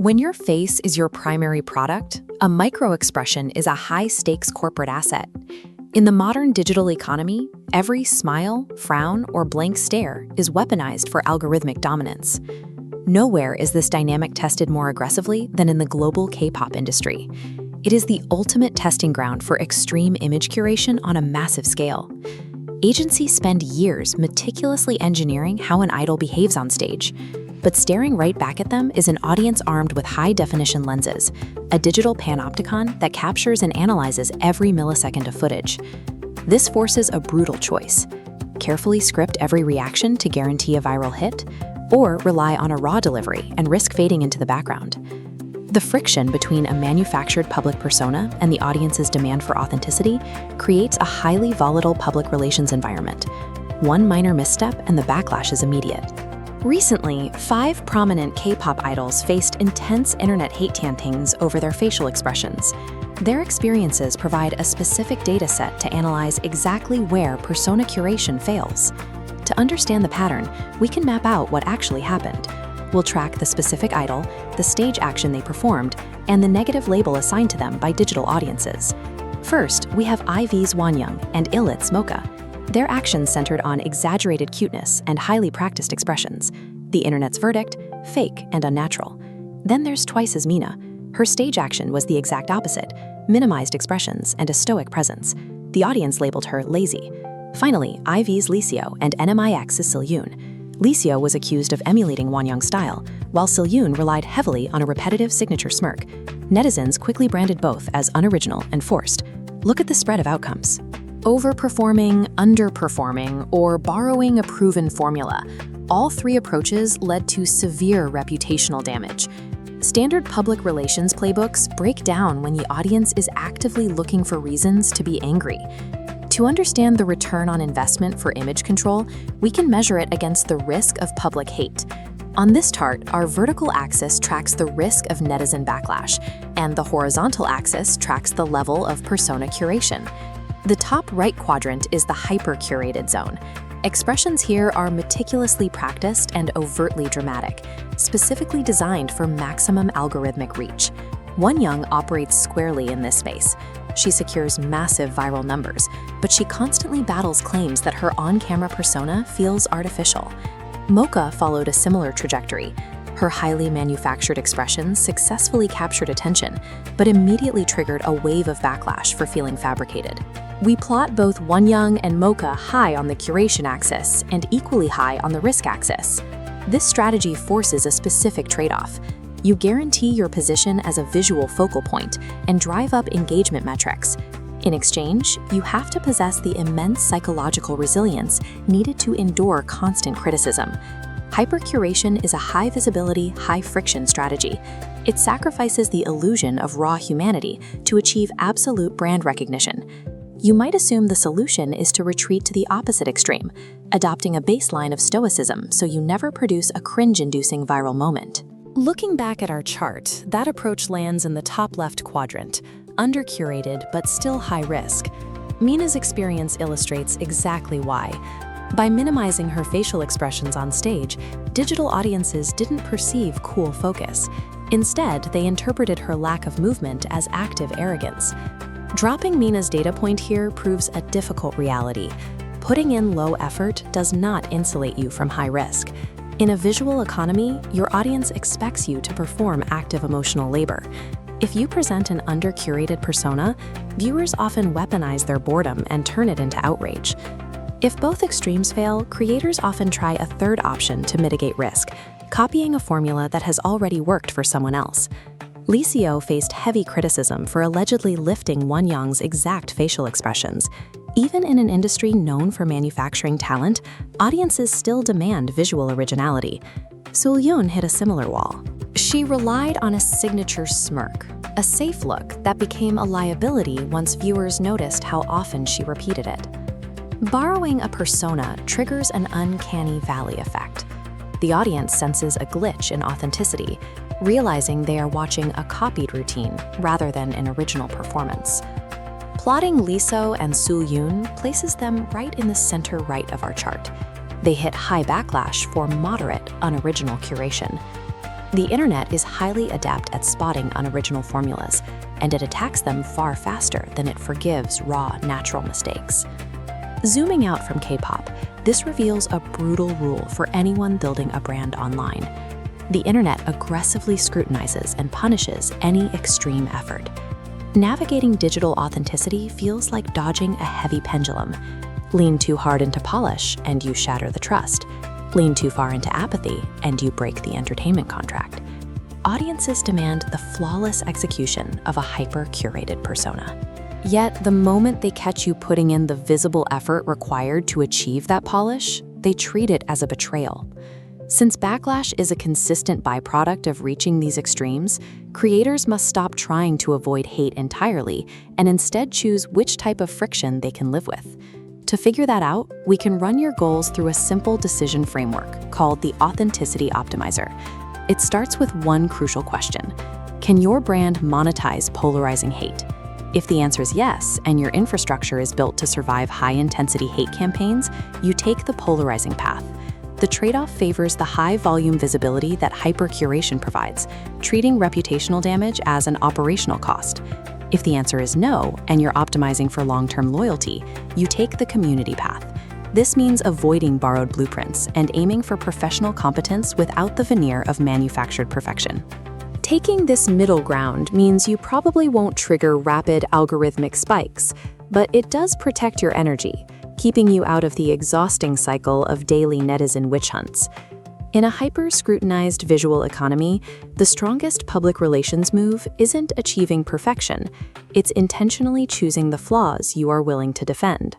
When your face is your primary product, a micro-expression is a high-stakes corporate asset. In the modern digital economy, every smile, frown, or blank stare is weaponized for algorithmic dominance. Nowhere is this dynamic tested more aggressively than in the global K-pop industry. It is the ultimate testing ground for extreme image curation on a massive scale. Agencies spend years meticulously engineering how an idol behaves on stage. But staring right back at them is an audience armed with high-definition lenses, a digital panopticon that captures and analyzes every millisecond of footage. This forces a brutal choice: carefully script every reaction to guarantee a viral hit, or rely on a raw delivery and risk fading into the background. The friction between a manufactured public persona and the audience's demand for authenticity creates a highly volatile public relations environment. One minor misstep and the backlash is immediate. Recently, 5 prominent K-pop idols faced intense internet hate campaigns over their facial expressions. Their experiences provide a specific data set to analyze exactly where persona curation fails. To understand the pattern, we can map out what actually happened. We'll track the specific idol, the stage action they performed, and the negative label assigned to them by digital audiences. First, we have IV's Wonyoung and ILLIT's Mocha. Their actions centered on exaggerated cuteness and highly practiced expressions. The internet's verdict: fake and unnatural. Then there's Twice's Mina. Her stage action was the exact opposite: minimized expressions and a stoic presence. The audience labeled her lazy. Finally, IV's Licio and NMIXX's Silyoon. Licio was accused of emulating Wonyoung's style, while Silyoon relied heavily on a repetitive signature smirk. Netizens quickly branded both as unoriginal and forced. Look at the spread of outcomes: overperforming, underperforming, or borrowing a proven formula. All 3 approaches led to severe reputational damage. Standard public relations playbooks break down when the audience is actively looking for reasons to be angry. To understand the return on investment for image control, we can measure it against the risk of public hate. On this chart, our vertical axis tracks the risk of netizen backlash, and the horizontal axis tracks the level of persona curation. The top right quadrant is the hyper-curated zone. Expressions here are meticulously practiced and overtly dramatic, specifically designed for maximum algorithmic reach. Wonyoung operates squarely in this space. She secures massive viral numbers, but she constantly battles claims that her on-camera persona feels artificial. Mocha followed a similar trajectory. Her highly manufactured expressions successfully captured attention, but immediately triggered a wave of backlash for feeling fabricated. We plot both Wonyoung and Mocha high on the curation axis and equally high on the risk axis. This strategy forces a specific trade-off. You guarantee your position as a visual focal point and drive up engagement metrics. In exchange, you have to possess the immense psychological resilience needed to endure constant criticism. Hypercuration is a high-visibility, high-friction strategy. It sacrifices the illusion of raw humanity to achieve absolute brand recognition. You might assume the solution is to retreat to the opposite extreme, adopting a baseline of stoicism so you never produce a cringe-inducing viral moment. Looking back at our chart, that approach lands in the top left quadrant, under-curated but still high risk. Mina's experience illustrates exactly why. By minimizing her facial expressions on stage, digital audiences didn't perceive cool focus. Instead, they interpreted her lack of movement as active arrogance. Dropping Mina's data point here proves a difficult reality. Putting in low effort does not insulate you from high risk. In a visual economy, your audience expects you to perform active emotional labor. If you present an under-curated persona, viewers often weaponize their boredom and turn it into outrage. If both extremes fail, creators often try a third option to mitigate risk, copying a formula that has already worked for someone else. Licio faced heavy criticism for allegedly lifting Wonyoung's exact facial expressions. Even in an industry known for manufacturing talent, audiences still demand visual originality. Silyoon hit a similar wall. She relied on a signature smirk, a safe look that became a liability once viewers noticed how often she repeated it. Borrowing a persona triggers an uncanny valley effect. The audience senses a glitch in authenticity, realizing they are watching a copied routine rather than an original performance. Plotting Liso and Silyoon places them right in the center right of our chart. They hit high backlash for moderate, unoriginal curation. The internet is highly adept at spotting unoriginal formulas, and it attacks them far faster than it forgives raw, natural mistakes. Zooming out from K-pop, this reveals a brutal rule for anyone building a brand online. The internet aggressively scrutinizes and punishes any extreme effort. Navigating digital authenticity feels like dodging a heavy pendulum. Lean too hard into polish, and you shatter the trust. Lean too far into apathy, and you break the entertainment contract. Audiences demand the flawless execution of a hyper-curated persona. Yet, the moment they catch you putting in the visible effort required to achieve that polish, they treat it as a betrayal. Since backlash is a consistent byproduct of reaching these extremes, creators must stop trying to avoid hate entirely and instead choose which type of friction they can live with. To figure that out, we can run your goals through a simple decision framework called the Authenticity Optimizer. It starts with one crucial question: can your brand monetize polarizing hate? If the answer is yes, and your infrastructure is built to survive high-intensity hate campaigns, you take the polarizing path. The trade-off favors the high-volume visibility that hyper-curation provides, treating reputational damage as an operational cost. If the answer is no, and you're optimizing for long-term loyalty, you take the community path. This means avoiding borrowed blueprints and aiming for professional competence without the veneer of manufactured perfection. Taking this middle ground means you probably won't trigger rapid algorithmic spikes, but it does protect your energy, keeping you out of the exhausting cycle of daily netizen witch hunts. In a hyper-scrutinized visual economy, the strongest public relations move isn't achieving perfection, it's intentionally choosing the flaws you are willing to defend.